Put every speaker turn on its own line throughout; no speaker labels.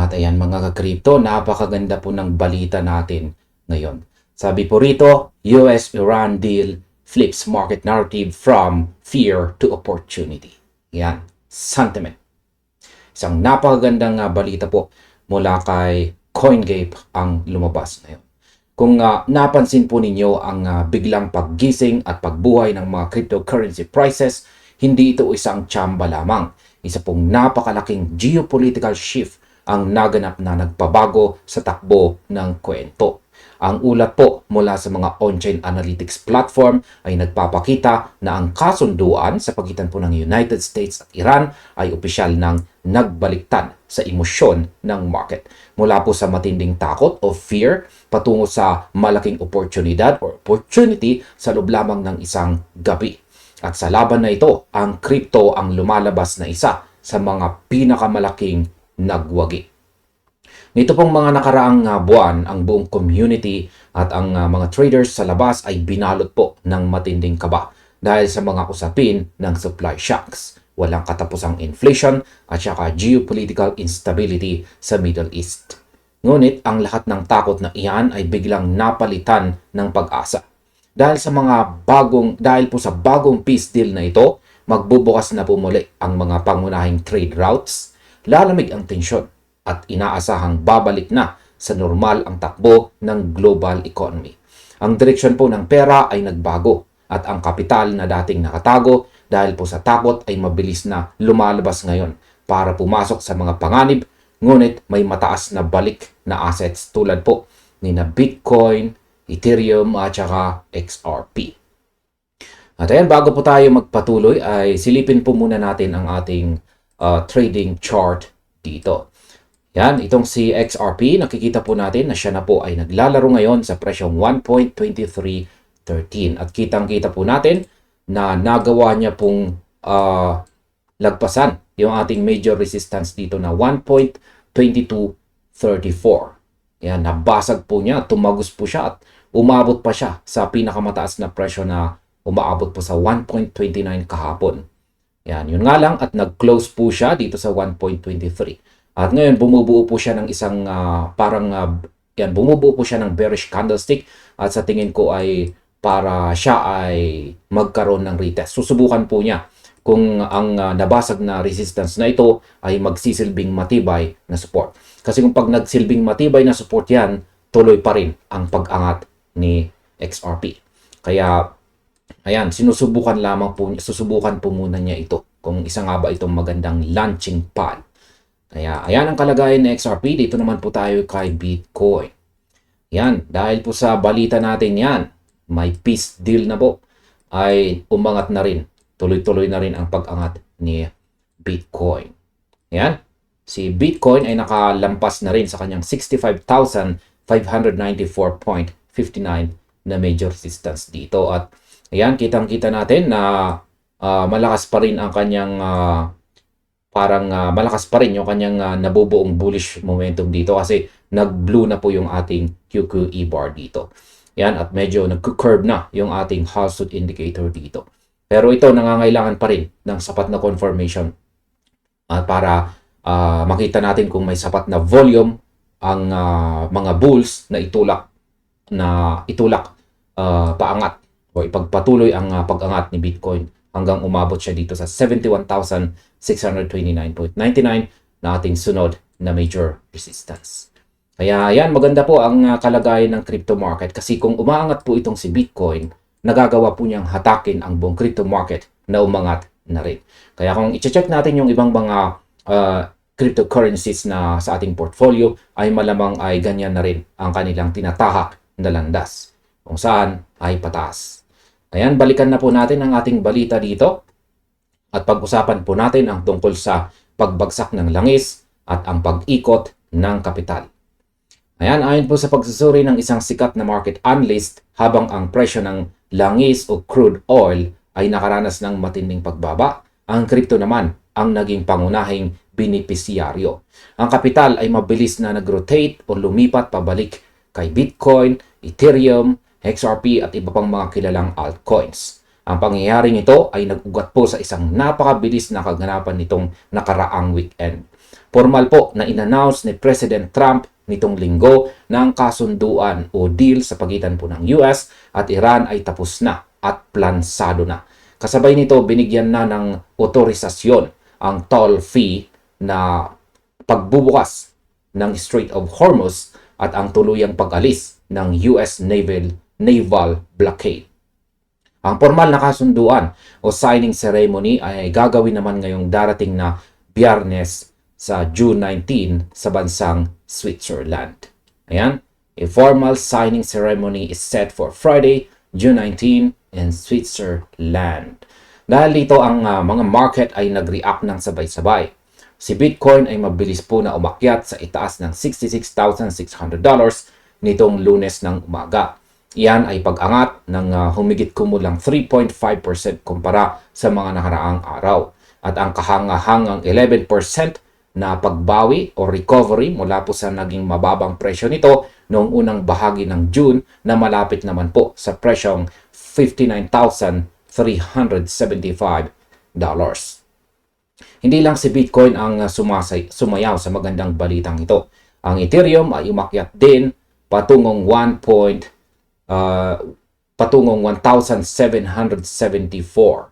At ayan mga ka-crypto, napakaganda po ng balita natin ngayon. Sabi po rito, US-Iran deal flips market narrative from fear to opportunity. Yan, sentiment. Isang napakagandang balita po mula kay CoinGate ang lumabas ngayon. Kung napansin po ninyo ang biglang paggising at pagbuhay ng mga cryptocurrency prices, hindi ito isang tsamba lamang. Isa pong napakalaking geopolitical shift ang naganap na nagpabago sa takbo ng kwento. Ang ulat po mula sa mga on-chain analytics platform ay nagpapakita na ang kasunduan sa pagitan po ng United States at Iran ay opisyal ng nagbaliktad sa emosyon ng market. Mula po sa matinding takot o fear patungo sa malaking oportunidad or opportunity sa loob lamang ng isang gabi. At sa laban na ito, ang crypto ang lumalabas na isa sa mga pinakamalaking nagwagi. Nito pong mga nakaraang buwan, ang buong community at ang mga traders sa labas ay binalot po ng matinding kaba dahil sa mga usapin ng supply shocks, walang katapusang inflation at saka geopolitical instability sa Middle East. Ngunit ang lahat ng takot na iyan ay biglang napalitan ng pag-asa. Dahil po sa bagong peace deal na ito, magbubukas na po muli ang mga pangunahing trade routes, lalamig ang tensyon at inaasahang babalik na sa normal ang takbo ng global economy. Ang direksyon po ng pera ay nagbago at ang kapital na dating nakatago dahil po sa takot ay mabilis na lumalabas ngayon para pumasok sa mga panganib, ngunit may mataas na balik na assets tulad po ni na Bitcoin, Ethereum at saka XRP. At ayan, bago po tayo magpatuloy ay silipin po muna natin ang ating trading chart dito. Yan, itong si XRP, nakikita po natin na siya na po ay naglalaro ngayon sa presyong 1.2313. At kitang-kita po natin na nagawa niya pong lagpasan yung ating major resistance dito na 1.2234. Yan, nabasag po niya, tumagos po siya at umabot pa siya sa pinakamataas na presyo na umaabot po sa 1.29 kahapon. Yan, yun nga lang at nag-close po siya dito sa 1.23. At ngayon bumubuo po siya ng isang bumubuo po siya ng bearish candlestick at sa tingin ko ay para siya ay magkaroon ng retest. Susubukan po niya kung ang nabasag na resistance na ito ay magsisilbing matibay na support. Kasi kung pag nagsilbing matibay na support yan, tuloy pa rin ang pag-angat ni XRP. Kaya ayan, susubukan po muna niya ito kung isa nga ba itong magandang launching pad. Kaya ayan ang kalagayan ng XRP. Dito naman po tayo kay Bitcoin. Yan, dahil po sa balita natin yan, may peace deal na po, ay umangat na rin. Tuloy-tuloy na rin ang pag-angat ni Bitcoin. Yan, si Bitcoin ay nakalampas na rin sa kanyang 65,594.59 na major resistance dito. At ayan, kitang-kita natin na malakas pa rin ang kanyang malakas pa rin yung kanyang nabubuong bullish momentum dito kasi nag-blue na po yung ating QQE bar dito. Yan, at medyo nag-curve na yung ating Hallstone indicator dito. Pero ito nangangailangan pa rin ng sapat na confirmation para makita natin kung may sapat na volume ang mga bulls na itulak paangat o ipagpatuloy ang pag-angat ni Bitcoin hanggang umabot siya dito sa 71,629.99 na ating sunod na major resistance. Kaya yan, maganda po ang kalagayan ng crypto market kasi kung umaangat po itong si Bitcoin, nagagawa po niyang hatakin ang buong crypto market na umangat na rin. Kaya kung i-check natin yung ibang mga cryptocurrencies na sa ating portfolio, ay malamang ay ganyan na rin ang kanilang tinatahak na landas kung saan ay pataas. Ayan, balikan na po natin ang ating balita dito at pag-usapan po natin ang tungkol sa pagbagsak ng langis at ang pag-ikot ng kapital. Ayan, ayon po sa pagsusuri ng isang sikat na market analyst, habang ang presyo ng langis o crude oil ay nakaranas ng matinding pagbaba, ang crypto naman ang naging pangunahing benepisyaryo. Ang kapital ay mabilis na nag-rotate o lumipat pabalik kay Bitcoin, Ethereum, XRP at iba pang mga kilalang altcoins. Ang pangyayaring ito ay nag-ugat po sa isang napakabilis na kaganapan nitong nakaraang weekend. Formal po na inannounce ni President Trump nitong linggo na ang kasunduan o deal sa pagitan po ng US at Iran ay tapos na at plansado na. Kasabay nito, binigyan na ng otorisasyon ang toll fee na pagbubukas ng Strait of Hormuz at ang tuluyang pag-alis ng US naval blockade. Ang formal na kasunduan o signing ceremony ay gagawin naman ngayong darating na Biyernes sa June 19 sa bansang Switzerland. Ayan, a formal signing ceremony is set for Friday, June 19 in Switzerland. Dahil dito ang mga market ay nag-react ng sabay-sabay. Si Bitcoin ay mabilis po na umakyat sa itaas ng $66,600 nitong Lunes ng umaga. Iyan ay pag-angat ng humigit kumulang 3.5% kumpara sa mga nakaraang araw. At ang kahangahangang 11% na pagbawi o recovery mula po sa naging mababang presyo nito noong unang bahagi ng June na malapit naman po sa presyong $59,375. Hindi lang si Bitcoin ang sumayaw sa magandang balitang ito. Ang Ethereum ay umakyat din patungong 1,774.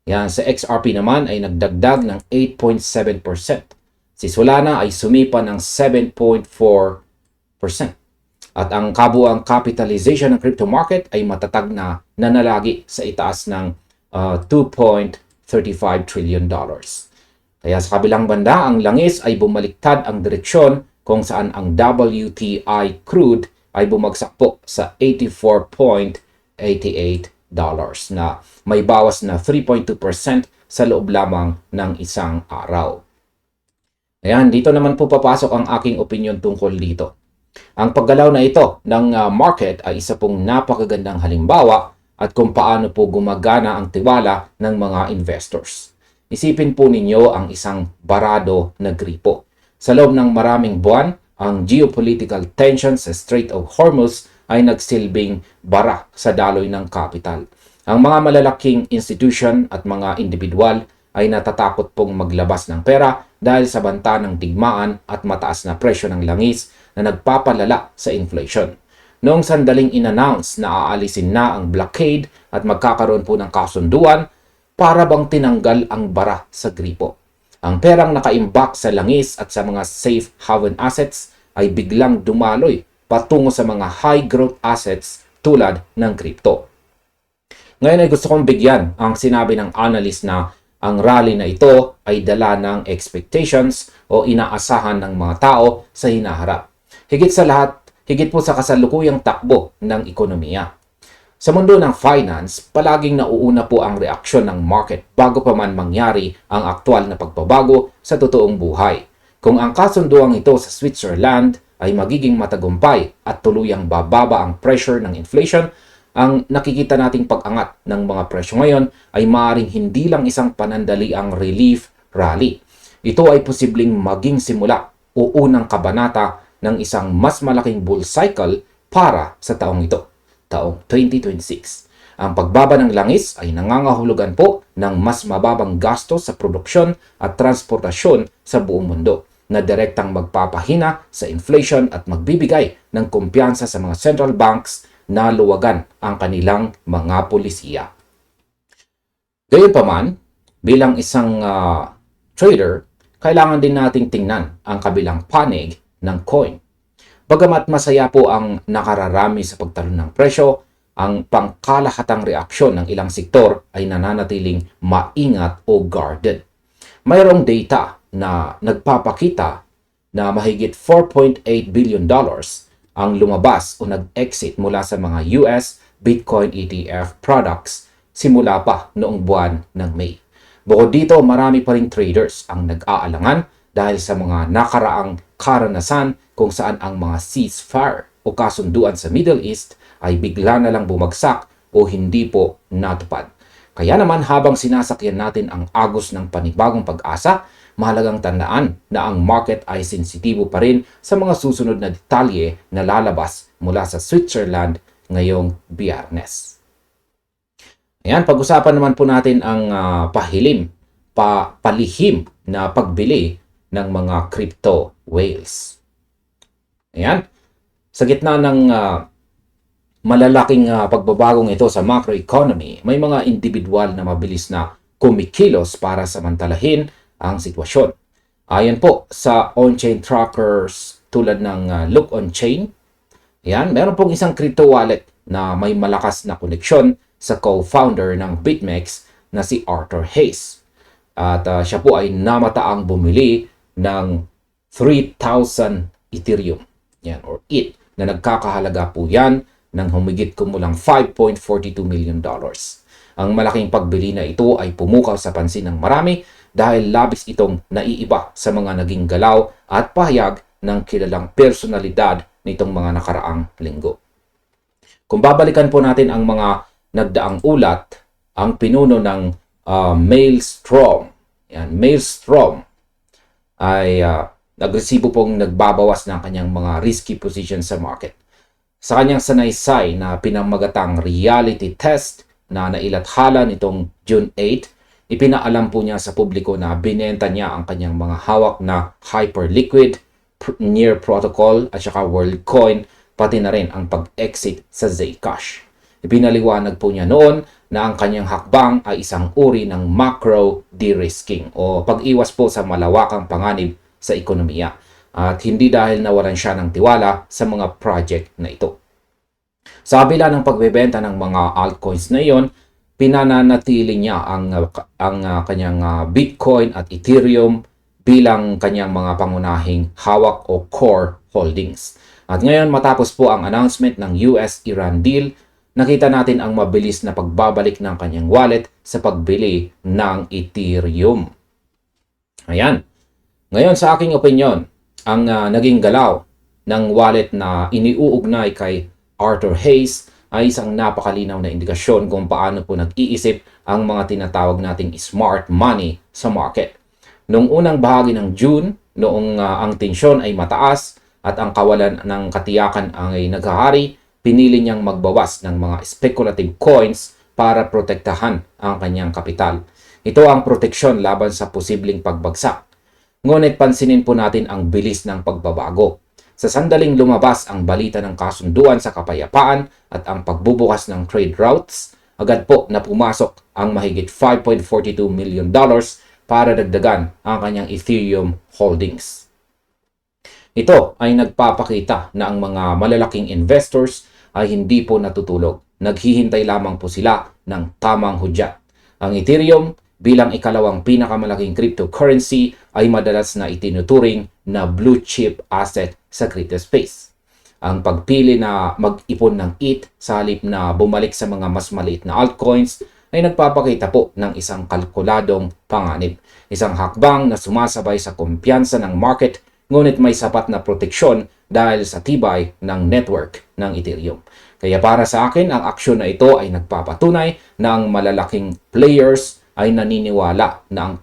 Yan, sa XRP naman ay nagdagdag ng 8.7%. Si Solana ay sumipa ng 7.4%. At ang kabuang capitalization ng crypto market ay matatag na nanalagi sa itaas ng $2.35 trillion. Kaya sa kabilang banda, ang langis ay bumaliktad ang direksyon kung saan ang WTI crude ay bumagsak po sa $84.88 na may bawas na 3.2% sa loob lamang ng isang araw. Ayan, dito naman po papasok ang aking opinion tungkol dito. Ang paggalaw na ito ng market ay isa pong napakagandang halimbawa at kung paano po gumagana ang tiwala ng mga investors. Isipin po ninyo ang isang barado na gripo. Sa loob ng maraming buwan, ang geopolitical tension sa Strait of Hormuz ay nagsilbing bara sa daloy ng kapital. Ang mga malalaking institution at mga individual ay natatakot pong maglabas ng pera dahil sa banta ng digmaan at mataas na presyo ng langis na nagpapalala sa inflation. Noong sandaling in-announce na aalisin na ang blockade at magkakaroon po ng kasunduan, para bang tinanggal ang bara sa gripo. Ang perang nakaimbak sa langis at sa mga safe haven assets ay biglang dumaloy patungo sa mga high growth assets tulad ng crypto. Ngayon ay gusto kong bigyan ang sinabi ng analyst na ang rally na ito ay dala ng expectations o inaasahan ng mga tao sa hinaharap. Higit sa lahat, higit po sa kasalukuyang takbo ng ekonomiya. Sa mundo ng finance, palaging nauuna po ang reaksyon ng market bago pa man mangyari ang aktwal na pagbabago sa totoong buhay. Kung ang kasunduang ito sa Switzerland ay magiging matagumpay at tuluyang bababa ang pressure ng inflation, ang nakikita nating pag-angat ng mga presyo ngayon ay maaaring hindi lang isang panandaliang relief rally. Ito ay posibleng maging simula o unang kabanata ng isang mas malaking bull cycle para sa taong ito, taong 2026. Ang pagbaba ng langis ay nangangahulugan po ng mas mababang gasto sa produksyon at transportasyon sa buong mundo na direktang magpapahina sa inflation at magbibigay ng kumpiyansa sa mga central banks na luwagan ang kanilang mga polisiya. Gayunpaman, bilang isang trader, kailangan din nating tingnan ang kabilang panig ng coin. Bagamat masaya po ang nakararami sa pagtalon ng presyo, ang pangkalahatang reaksyon ng ilang sektor ay nananatiling maingat o guarded. Mayroong data na nagpapakita na mahigit $4.8 billion ang lumabas o nag-exit mula sa mga US Bitcoin ETF products simula pa noong buwan ng May. Bukod dito, marami pa ring traders ang nag-aalangan dahil sa mga nakaraang karanasan kung saan ang mga ceasefire o kasunduan sa Middle East ay bigla na lang bumagsak o hindi po natupad. Kaya naman habang sinasakyan natin ang agos ng panibagong pag-asa, mahalagang tandaan na ang market ay sensitibo pa rin sa mga susunod na detalye na lalabas mula sa Switzerland ngayong Biyernes. Ayan, pag-usapan naman po natin ang palihim na pagbili ng mga crypto whales. Ayan. Sa gitna ng malalaking pagbabagong ito sa macroeconomy, may mga individual na mabilis na kumikilos para samantalahin ang sitwasyon. Ayon po sa on-chain trackers tulad ng Look On-Chain, yan, meron pong isang crypto wallet na may malakas na koneksyon sa co-founder ng BitMEX na si Arthur Hayes. At siya po ay namataang bumili ng 3,000 Ethereum, yan, or ETH, na nagkakahalaga po yan ng humigit kumulang $5.42 million. Ang malaking pagbili na ito ay pumukaw sa pansin ng marami dahil labis itong naiiba sa mga naging galaw at pahayag ng kilalang personalidad nitong mga nakaraang linggo. Kung babalikan po natin ang mga nagdaang ulat, ang pinuno ng Maelstrom, yan, Maelstrom ay agresibo pong nagbabawas ng kanyang mga risky position sa market. Sa kanyang sanaysay na pinamagatang reality test na nailathala nitong June 8, ipinaalam po niya sa publiko na binenta niya ang kanyang mga hawak na Hyperliquid, Near Protocol at saka WorldCoin, pati na rin ang pag-exit sa Zcash. Ipinaliwanag po niya noon na ang kanyang hakbang ay isang uri ng macro de-risking o pag-iwas po sa malawakang panganib sa ekonomiya at hindi dahil nawalan siya ng tiwala sa mga project na ito. Sa kabila ng pagbebenta ng mga altcoins na iyon, pinananatili niya ang kanyang Bitcoin at Ethereum bilang kanyang mga pangunahing hawak o core holdings. At ngayon matapos po ang announcement ng US-Iran deal, nakita natin ang mabilis na pagbabalik ng kanyang wallet sa pagbili ng Ethereum. Ayan. Ngayon sa aking opinion, ang naging galaw ng wallet na iniuugnay kay Arthur Hayes ay isang napakalinaw na indikasyon kung paano po nag-iisip ang mga tinatawag nating smart money sa market. Noong unang bahagi ng June, noong ang tensyon ay mataas at ang kawalan ng katiyakan ay naghahari, pinili niyang magbawas ng mga speculative coins para protektahan ang kanyang kapital. Ito ang proteksyon laban sa posibleng pagbagsak. Ngunit pansinin po natin ang bilis ng pagbabago. Sa sandaling lumabas ang balita ng kasunduan sa kapayapaan at ang pagbubukas ng trade routes, agad po na pumasok ang mahigit $5.42 million para dagdagan ang kanyang Ethereum holdings. Ito ay nagpapakita na ang mga malalaking investors ay hindi po natutulog. Naghihintay lamang po sila ng tamang hudyat. Ang Ethereum bilang ikalawang pinakamalaking cryptocurrency ay madalas na itinuturing na blue chip asset sa crypto space. Ang pagpili na mag-ipon ng ETH sa halip na bumalik sa mga mas maliit na altcoins ay nagpapakita po ng isang kalkuladong panganib. Isang hakbang na sumasabay sa kumpiyansa ng market ngunit may sapat na proteksyon dahil sa tibay ng network ng Ethereum. Kaya para sa akin, ang aksyon na ito ay nagpapatunay na ang malalaking players ay naniniwala na ang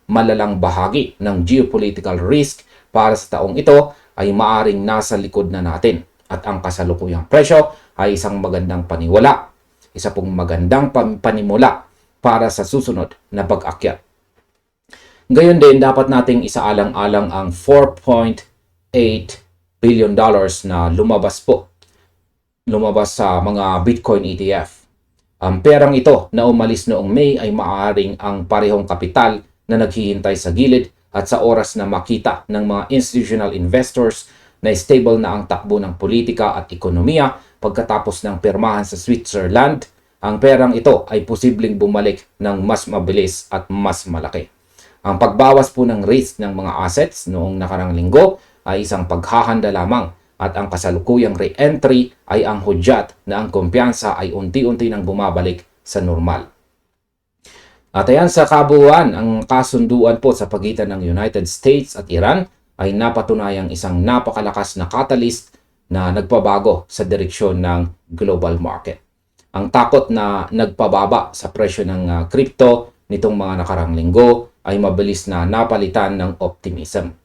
malalang bahagi ng geopolitical risk para sa taong ito ay maaring nasa likod na natin at ang kasalukuyang presyo ay isang magandang paniwala, isa pong magandang panimula para sa susunod na pag-akyat. Gayon din, dapat nating isaalang-alang ang $4.8 billion na lumabas sa mga Bitcoin ETF. Ang perang ito na umalis noong May ay maaaring ang parehong kapital na naghihintay sa gilid at sa oras na makita ng mga institutional investors na stable na ang takbo ng politika at ekonomiya pagkatapos ng pirmahan sa Switzerland, ang perang ito ay posibleng bumalik ng mas mabilis at mas malaki. Ang pagbawas po ng risk ng mga assets noong nakarang linggo ay isang paghahanda lamang at ang kasalukuyang re-entry ay ang hudyat na ang kumpiyansa ay unti-unti nang bumabalik sa normal. At ayan, sa kabuuan, ang kasunduan po sa pagitan ng United States at Iran ay napatunayang isang napakalakas na catalyst na nagpabago sa direksyon ng global market. Ang takot na nagpababa sa presyo ng crypto nitong mga nakarang linggo ay mabilis na napalitan ng optimism.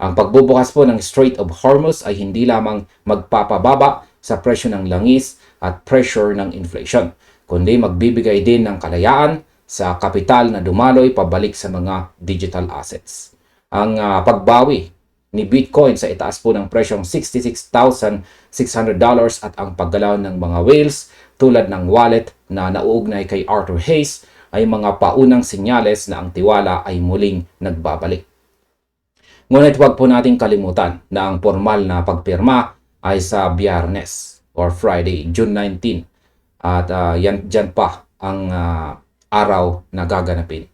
Ang pagbubukas po ng Strait of Hormuz ay hindi lamang magpapababa sa presyo ng langis at pressure ng inflation, kundi magbibigay din ng kalayaan sa kapital na dumaloy pabalik sa mga digital assets. ang pagbawi ni Bitcoin sa itaas po ng presyong $66,600 at ang paggalaw ng mga whales tulad ng wallet na nauugnay kay Arthur Hayes ay mga paunang senyales na ang tiwala ay muling nagbabalik. Ngunit huwag po nating kalimutan na ang formal na pagpirma ay sa Biyernes or Friday, June 19. At dyan pa ang araw na gaganapin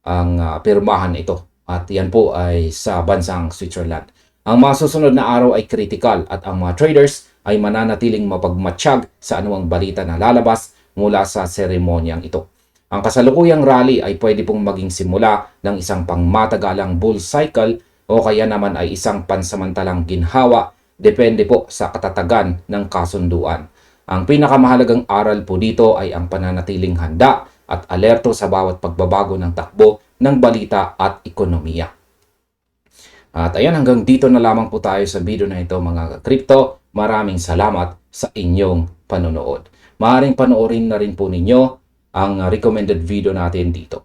ang pirmahan ito. At yan po ay sa bansang Switzerland. Ang mga susunod na araw ay critical at ang mga traders ay mananatiling mapagmatsyag sa anumang balita na lalabas mula sa seremonyang ito. Ang kasalukuyang rally ay pwede pong maging simula ng isang pangmatagalang bull cycle o kaya naman ay isang pansamantalang ginhawa, depende po sa katatagan ng kasunduan. Ang pinakamahalagang aral po dito ay ang pananatiling handa at alerto sa bawat pagbabago ng takbo ng balita at ekonomiya. At ayan, hanggang dito na lamang po tayo sa video na ito mga crypto. Maraming salamat sa inyong panonood. Maaaring panoorin na rin po ninyo ang recommended video natin dito.